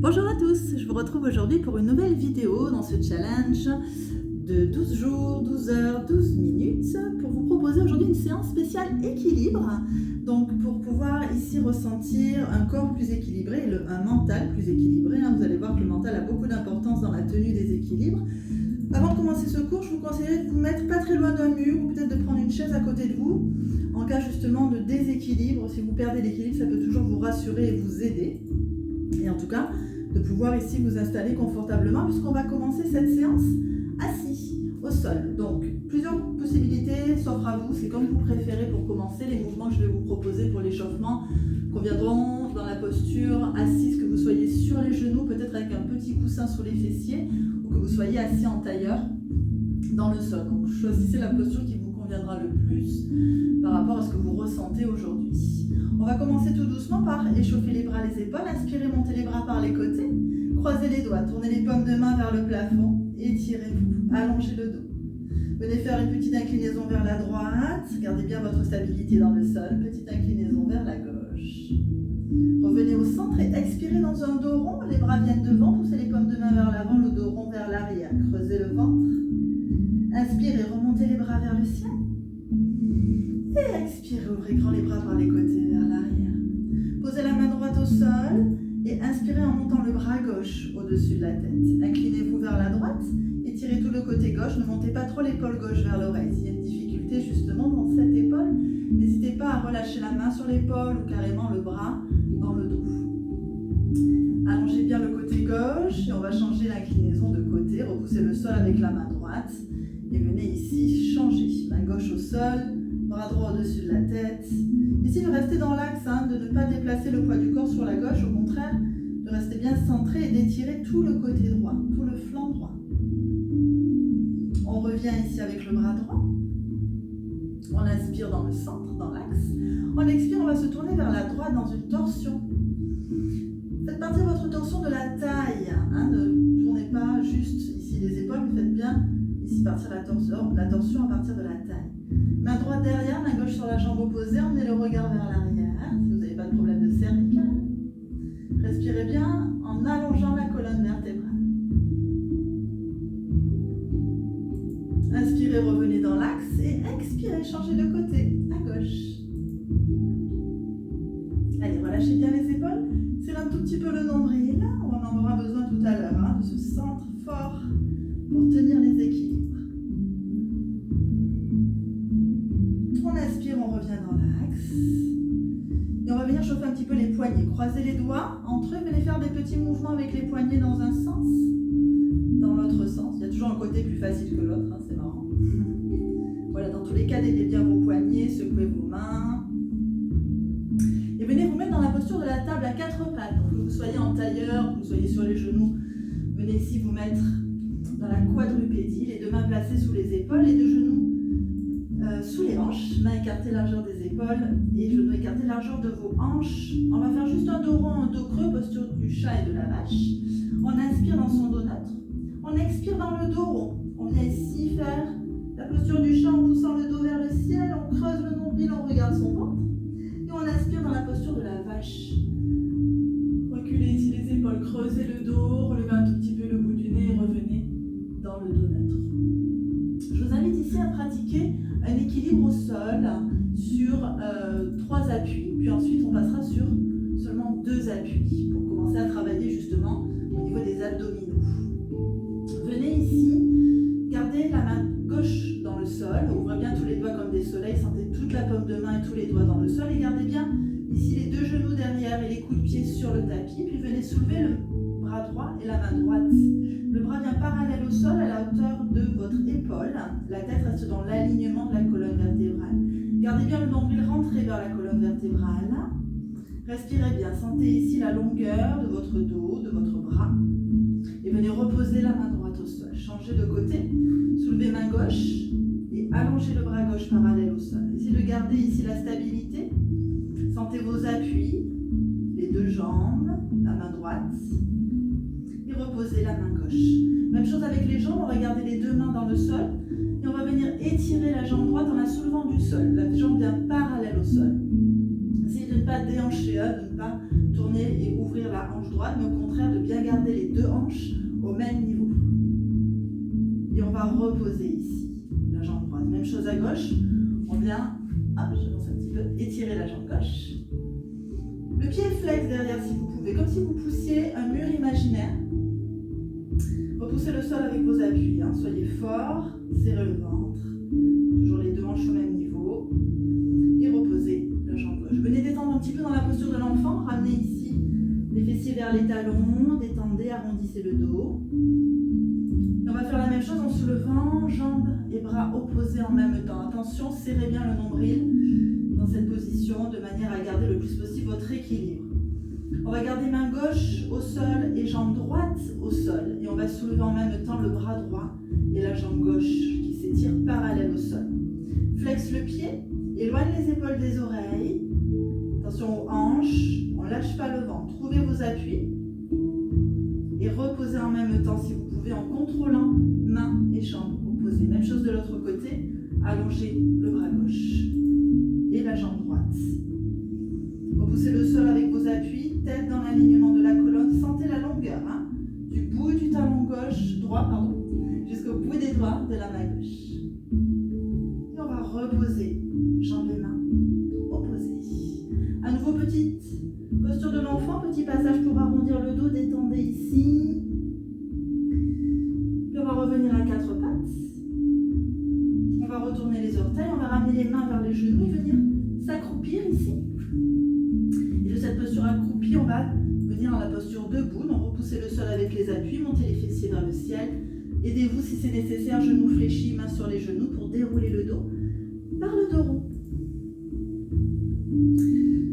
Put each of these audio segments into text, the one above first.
Bonjour à tous, je vous retrouve aujourd'hui pour une nouvelle vidéo dans ce challenge de 12 jours, 12 heures, 12 minutes pour vous proposer aujourd'hui une séance spéciale équilibre. Donc pour pouvoir ici ressentir un corps plus équilibré et un mental plus équilibré. Vous allez voir que le mental a beaucoup d'importance dans la tenue des équilibres. Avant de commencer ce cours, je vous conseillerais de vous mettre pas très loin d'un mur ou peut-être de prendre une chaise à côté de vous en cas justement de déséquilibre. Si vous perdez l'équilibre, ça peut toujours vous rassurer et vous aider. Et en tout cas, de pouvoir ici vous installer confortablement puisqu'on va commencer cette séance assis au sol. Donc, plusieurs possibilités s'offrent à vous, c'est comme vous préférez pour commencer. Les mouvements que je vais vous proposer pour l'échauffement conviendront dans la posture assise, que vous soyez sur les genoux, peut-être avec un petit coussin sous les fessiers, ou que vous soyez assis en tailleur dans le sol. Donc, choisissez la posture qui vous conviendra le plus par rapport à ce que vous ressentez aujourd'hui. On va commencer tout doucement par échauffer les bras, les épaules. Inspirez, montez les bras par les côtés. Croisez les doigts, tournez les paumes de main vers le plafond. Étirez-vous, allongez le dos. Venez faire une petite inclinaison vers la droite. Gardez bien votre stabilité dans le sol. Petite inclinaison vers la gauche. Revenez au centre et expirez dans un dos rond. Les bras viennent devant, poussez les paumes de main vers l'avant, le dos rond vers l'arrière. Creusez le ventre. Inspirez, remontez les bras vers le ciel. Et expirez, ouvrez grand les bras par les côtés vers l'arrière. Posez la main droite au sol et inspirez en montant le bras gauche au-dessus de la tête. Inclinez-vous vers la droite, étirez tout le côté gauche, ne montez pas trop l'épaule gauche vers l'oreille. S'il y a une difficulté justement dans cette épaule, n'hésitez pas à relâcher la main sur l'épaule ou carrément le bras dans le dos. Allongez bien le côté gauche et on va changer l'inclinaison de côté. Repoussez le sol avec la main droite et venez ici changer. Main gauche au sol, bras droit au-dessus de la tête. Ici, de rester dans l'axe, de ne pas déplacer le poids du corps sur la gauche, au contraire, de rester bien centré et d'étirer tout le côté droit, tout le flanc droit. On revient ici avec le bras droit. On inspire dans le centre, dans l'axe. On expire, on va se tourner vers la droite dans une torsion. Faites partir votre torsion de la taille. Ne tournez pas juste ici les épaules, mais faites bien ici partir la torsion à partir de la taille. Main droite derrière, main gauche sur la jambe opposée, emmenez le regard vers l'arrière, si vous n'avez pas de problème de cervical. Respirez bien en allongeant la colonne vertébrale. Inspirez, revenez dans l'axe et expirez, changez de côté, à gauche. Allez, relâchez bien les épaules, serrez un tout petit peu le nombril, on en aura besoin tout à l'heure, de ce centre fort pour tenir les équilibres. On inspire, on revient dans l'axe. Et on va venir chauffer un petit peu les poignets. Croisez les doigts entre eux, venez faire des petits mouvements avec les poignets dans un sens, dans l'autre sens. Il y a toujours un côté plus facile que l'autre, c'est marrant. Voilà, dans tous les cas, déliez bien vos poignets, secouez vos mains. Et venez vous mettre dans la posture de la table à quatre pattes. Donc, que vous soyez en tailleur, que vous soyez sur les genoux, venez ici vous mettre dans la quadrupédie, les deux mains placées sous les épaules, les deux genoux sous les hanches, mains écartées largeur des épaules et genoux écartés largeur de vos hanches. On va faire juste un dos rond, un dos creux, posture du chat et de la vache. On inspire dans son dos neutre. On expire dans le dos rond. On vient ici faire la posture du chat en poussant le dos vers le ciel. On creuse le nombril, on regarde son ventre. Et on inspire dans la posture de la vache. Reculez ici les épaules, creusez le dos, relevez un tout petit peu le bout du nez et revenez dans le dos neutre. Je vous invite ici à pratiquer un équilibre au sol sur 3 appuis, puis ensuite on passera sur seulement 2 appuis pour commencer à travailler justement au niveau des abdominaux. Venez ici, gardez la main gauche dans le sol, ouvrez bien tous les doigts comme des soleils, sentez toute la paume de main et tous les doigts dans le sol et gardez bien ici les 2 genoux derrière et les coups de pied sur le tapis, puis venez soulever le bras droit et la main droite. Le bras vient parallèle au sol à la hauteur de votre épaule. La tête reste dans l'alignement de la colonne vertébrale. Gardez bien le nombril rentré vers la colonne vertébrale. Respirez bien. Sentez ici la longueur de votre dos, de votre bras. Et venez reposer la main droite au sol. Changez de côté. Soulevez main gauche et allongez le bras gauche parallèle au sol. Essayez de garder ici la stabilité. Sentez vos appuis, les 2 jambes, la main droite. Et reposez la main gauche. Même chose avec les jambes, on va garder les 2 mains dans le sol et on va venir étirer la jambe droite en la soulevant du sol. La jambe vient parallèle au sol. Essayez de ne pas déhancher, de ne pas tourner et ouvrir la hanche droite, mais au contraire de bien garder les deux hanches au même niveau. Et on va reposer ici la jambe droite. Même chose à gauche, on vient, j'avance un petit peu, étirer la jambe gauche. Le pied flex derrière si vous pouvez, comme si vous poussiez un mur imaginaire. Repoussez le sol avec vos appuis, soyez fort, serrez le ventre, toujours les deux hanches au même niveau, et reposez la jambe gauche. Venez détendre un petit peu dans la posture de l'enfant, ramenez ici les fessiers vers les talons, détendez, arrondissez le dos. Et on va faire la même chose en soulevant jambes et bras opposés en même temps. Attention, serrez bien le nombril dans cette position de manière à garder le plus possible votre équilibre. On va garder main gauche au sol et jambe droite au sol. Et on va soulever en même temps le bras droit et la jambe gauche qui s'étire parallèle au sol. Flex le pied, éloigne les épaules des oreilles. Attention aux hanches, on ne lâche pas le ventre. Trouvez vos appuis et reposez en même temps si vous pouvez en contrôlant mains et jambes opposées. Même chose de l'autre côté, allongez le bras gauche et la jambe droite. Repoussez le sol avec vos appuis, tête dans l'alignement de la colonne. Sentez la longueur du bout du talon droit, jusqu'au bout des doigts de la main gauche. Et on va reposer jambes et mains opposées. À nouveau, petite posture de l'enfant, petit passage pour arrondir le dos, détendez ici. Puis on va revenir à quatre pattes. On va retourner les orteils, on va ramener les mains vers les genoux et venir s'accroupir ici. Et de cette posture accroupie, on va venir dans la posture debout. Donc repoussez le sol avec les appuis, montez les fessiers vers le ciel. Aidez-vous si c'est nécessaire, genoux fléchis, mains sur les genoux pour dérouler le dos par le dos rond.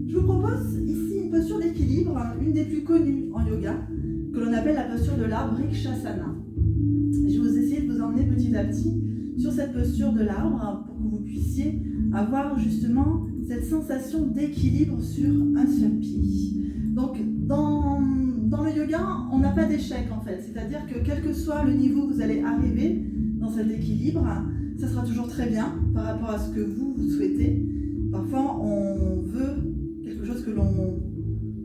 Je vous propose ici une posture d'équilibre, une des plus connues en yoga, que l'on appelle la posture de l'arbre Vrikshasana. Je vais essayer de vous emmener petit à petit sur cette posture de l'arbre pour que vous puissiez avoir justement cette sensation d'équilibre sur un seul pied. Donc, dans le yoga, on n'a pas d'échec en fait. C'est-à-dire que quel que soit le niveau où vous allez arriver dans cet équilibre, ça sera toujours très bien par rapport à ce que vous souhaitez. Parfois, on veut quelque chose que l'on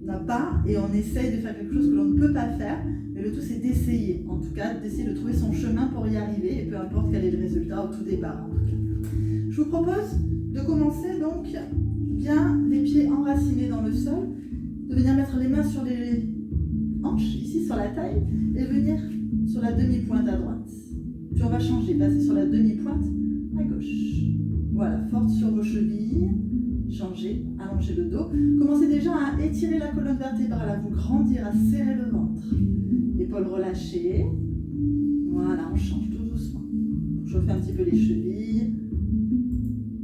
n'a pas et on essaye de faire quelque chose que l'on ne peut pas faire. Mais le tout, c'est d'essayer, en tout cas, d'essayer de trouver son chemin pour y arriver, et peu importe quel est le résultat au tout départ, en tout cas. Je vous propose de commencer donc bien les pieds enracinés dans le sol, de venir mettre les mains sur les hanches, ici sur la taille, et venir sur la demi-pointe à droite. Puis on va changer, passer sur la demi-pointe à gauche. Voilà, forte sur vos chevilles, changez, allongez le dos. Commencez déjà à étirer la colonne vertébrale, à vous grandir, à serrer le ventre. Épaules relâchées. Voilà, on change tout doucement. Chauffer un petit peu les chevilles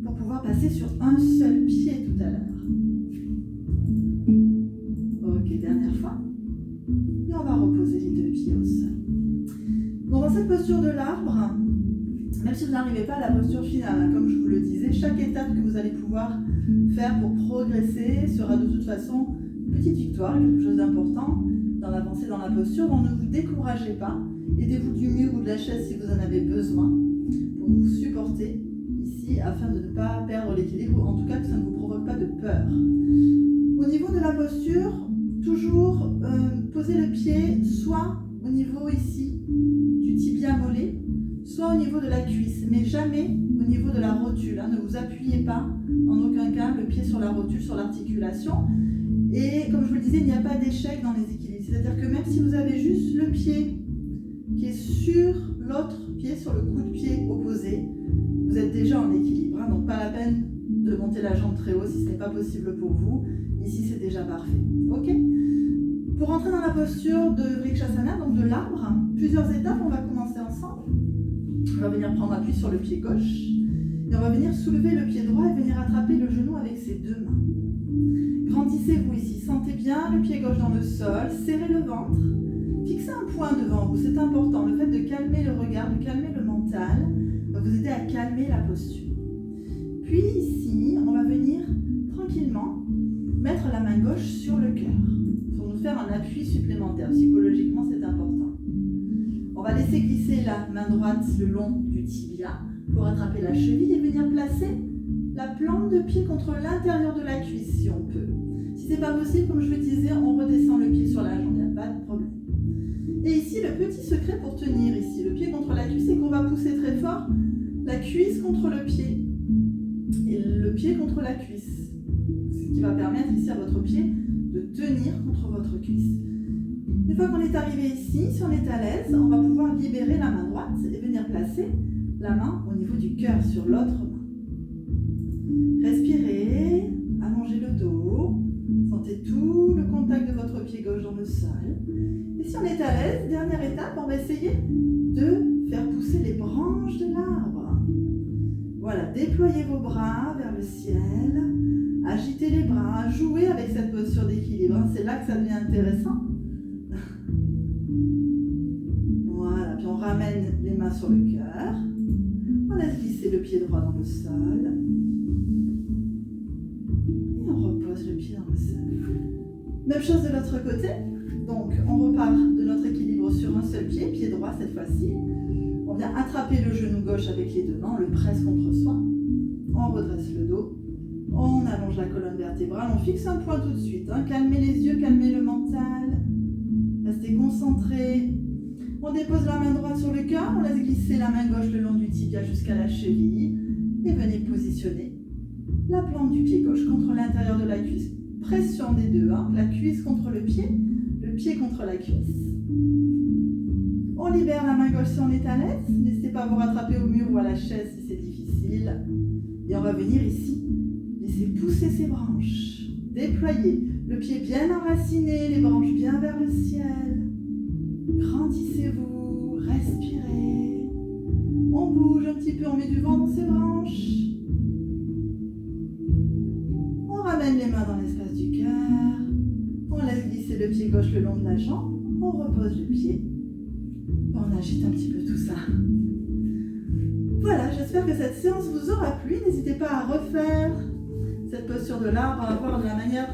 pour pouvoir passer sur un seul pied tout à l'heure. Ok, dernière fois. Et on va reposer les deux pieds au sol. Bon, dans cette posture de l'arbre, même si vous n'arrivez pas à la posture finale, comme je vous le disais, chaque étape que vous allez pouvoir faire pour progresser sera de toute façon une petite victoire, quelque chose d'important dans l'avancée dans la posture. Donc ne vous découragez pas, aidez-vous du mur ou de la chaise si vous en avez besoin pour vous supporter ici afin de ne pas perdre l'équilibre, ou en tout cas que ça ne vous provoque pas de peur. Au niveau de la posture, toujours poser le pied soit au niveau ici du tibia mollet, soit au niveau de la cuisse, mais jamais au niveau de la rotule. Ne vous appuyez pas en aucun cas le pied sur la rotule, sur l'articulation. Et comme je vous le disais, il n'y a pas d'échec dans les équilibres. C'est-à-dire que même si vous avez juste le pied qui est sur l'autre pied, sur le coup de pied opposé, vous êtes déjà en équilibre. Donc pas la peine de monter la jambe très haut si ce n'est pas possible pour vous. Ici, c'est déjà parfait. Ok ? Pour entrer dans la posture de Vrikshasana, donc de l'arbre, plusieurs étapes, on va commencer ensemble. On va venir prendre appui sur le pied gauche et on va venir soulever le pied droit et venir attraper le genou avec ses deux mains. Grandissez-vous ici, sentez bien le pied gauche dans le sol, serrez le ventre, fixez un point devant vous, c'est important. Le fait de calmer le regard, de calmer le mental, va vous aider à calmer la posture. Puis ici, on va venir tranquillement mettre la main gauche sur le cœur pour nous faire un appui supplémentaire. Psychologiquement, c'est important. On va laisser glisser la main droite le long du tibia pour attraper la cheville et venir placer la plante de pied contre l'intérieur de la cuisse si on peut. Si Si c'est pas possible, comme je le disais, on redescend le pied sur la jambe, il n'y a pas de problème. Et ici, le petit secret pour tenir ici le pied contre la cuisse, c'est qu'on va pousser très fort la cuisse contre le pied et le pied contre la cuisse. Ce qui va permettre ici à votre pied de tenir contre votre cuisse. Une fois qu'on est arrivé ici, si on est à l'aise, on va pouvoir libérer la main droite et venir placer la main au niveau du cœur sur l'autre main. Respirez, allongez le dos, sentez tout le contact de votre pied gauche dans le sol. Et si on est à l'aise, dernière étape, on va essayer de faire pousser les branches de l'arbre. Voilà, déployez vos bras vers le ciel, agitez les bras, jouez avec cette posture d'équilibre. C'est là que ça devient intéressant. Voilà, puis on ramène les mains sur le cœur. On laisse glisser le pied droit dans le sol. Et on repose le pied dans le sol. Même chose de l'autre côté. Donc, on repart de notre équilibre sur un seul pied, pied droit cette fois-ci. On vient attraper le genou gauche avec les deux mains, on le presse contre soi. On redresse le dos. On allonge la colonne vertébrale. On fixe un point tout de suite. Calmez les yeux, calmez le mental. Restez concentrés. On dépose la main droite sur le cœur. On laisse glisser la main gauche le long du tibia jusqu'à la cheville. Et venez positionner la plante du pied gauche contre l'intérieur de la cuisse. Pression des deux. La cuisse contre le pied contre la cuisse. On libère la main gauche si on est à l'aise. N'hésitez pas à vous rattraper au mur ou à la chaise si c'est difficile. Et on va venir ici, laisser pousser ses branches. Déployer le pied bien enraciné, les branches bien vers le ciel. Grandissez-vous, respirez. On bouge un petit peu, on met du vent dans ses branches. On ramène les mains dans l'espace du cœur. On laisse glisser le pied gauche le long de la jambe. On repose le pied. On agite un petit peu tout ça. Voilà, j'espère que cette séance vous aura plu. N'hésitez pas à refaire cette posture de l'arbre, à voir de la manière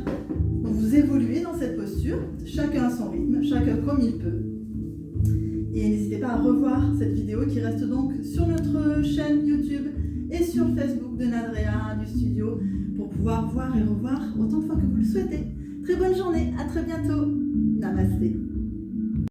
dont vous évoluez dans cette posture. Chacun à son rythme, chacun comme il peut. Et n'hésitez pas à revoir cette vidéo qui reste donc sur notre chaîne YouTube et sur le Facebook de Nadréa du studio pour pouvoir voir et revoir autant de fois que vous le souhaitez. Très bonne journée, à très bientôt. Namasté.